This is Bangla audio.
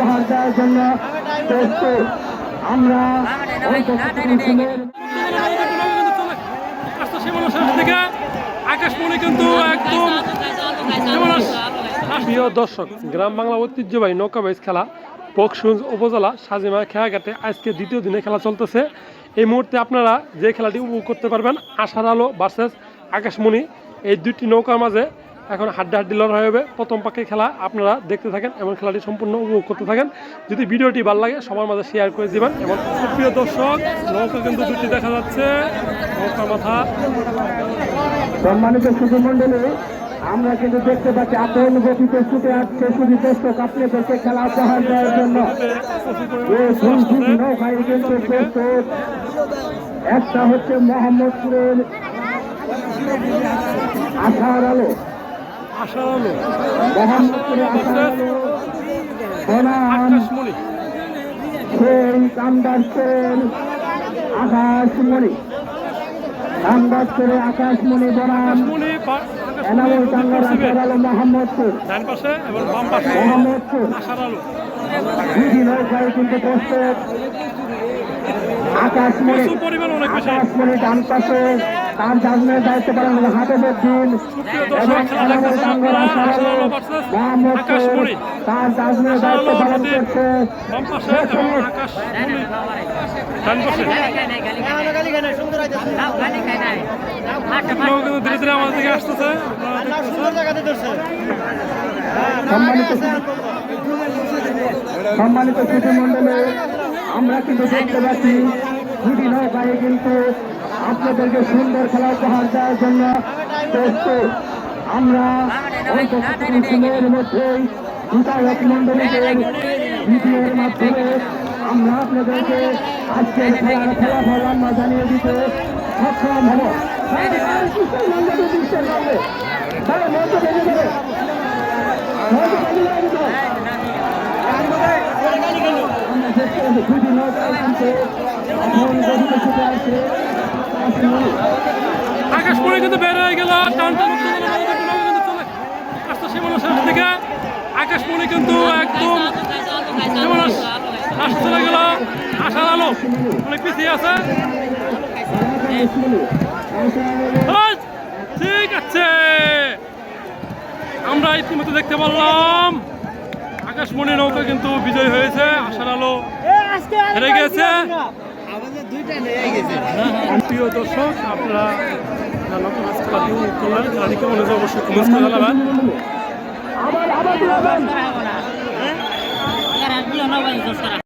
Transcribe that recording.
উপহার দেওয়ার জন্য প্রস্তুত। আমরা আকাশমণি কিন্তু একদম প্রিয় দর্শক, গ্রাম বাংলা ঐতিহ্যবাহী নৌকা বাইচ খেলা বকশুঞ্জ উপজেলা সাজিমা খেয়াঘাটে আজকে দ্বিতীয় দিনে খেলা চলতেছে। এই মুহূর্তে আপনারা যে খেলাটি উপভোগ করতে পারবেন আশার আলো ভার্সেস আকাশমণি, এই দুইটি নৌকার মাঝে এখন হাড্ডাহাড্ডি লড়াই হবে। প্রথম পাকের খেলা আপনারা দেখতে থাকেন এবং খেলাটি সম্পূর্ণ উপভোগ করতে থাকেন। যদি ভিডিওটি ভালো লাগে সবার মাঝে শেয়ার করে দিবেন। এবং প্রিয় দর্শক, নৌকা কিন্তু দুটি দেখা যাচ্ছে, নৌকা মাথা। সম্মানিত সুধীমণ্ডলী, আমরা কিন্তু দেখতে পাচ্ছি আপন গতিতে ছুটে আসছে শুধু দর্শক আপনাদেরকে খেলা উপহার দেওয়ার জন্য। নৌকায় কিন্তু প্রস্তুত। একটা হচ্ছে মোহাম্মদপুরের আশার আলো, মোহাম্মদপুরের আশার আলো বনাম সেই কামদাসপুরের আকাশমণি, কামদাসপুরের আকাশমণি বনাম এনামুল টাঙ্গার আশার আলো মোহাম্মদপুর। মোহাম্মদপুর দুটি নৌকায় কিন্তু প্রস্তুত। আকাশমণি ডান পাশে, তার জাজমের দায়িত্ব পালন করে হাফেজউদ্দিন এবং এনামুল টাঙ্গার আশার আলো মোহাম্মদপুর, তার জাজমের দায়িত্ব পালন করছে। সম্মানিত সুধীমণ্ডলী, আমরা কিন্তু দেখতে পাচ্ছি দুটি নৌকায় কিন্তু আপনাদেরকে সুন্দর খেলা উপহার দেওয়ার জন্য প্রস্তুত। আমরা সময়ের মধ্যেই বিধায়ক মন্ডলীদের ভিডিওর মাধ্যমে আমরা আপনাদেরকে আজকের খেলার ফলাফল আমরা জানিয়ে দিতে সক্ষম হব। আকাশমণি কিন্তু বের হয়ে গেল, থেকে আকাশমণি কিন্তু একদম চলে গেল। আশার আলো অনেক পিছিয়ে আছে। ঠিক আছে, আমরা ইতিমধ্যে দেখতে পারলাম আকাশমণি নৌকা কিন্তু বিজয় হয়েছে, আশার আলো হেরে গেছে। প্রিয় দর্শক, আপনারা খেলাটি উপভোগ করলেন, খেলাটি কেমন হয়েছে অবশ্যই কমেন্ট করে জানাবেন।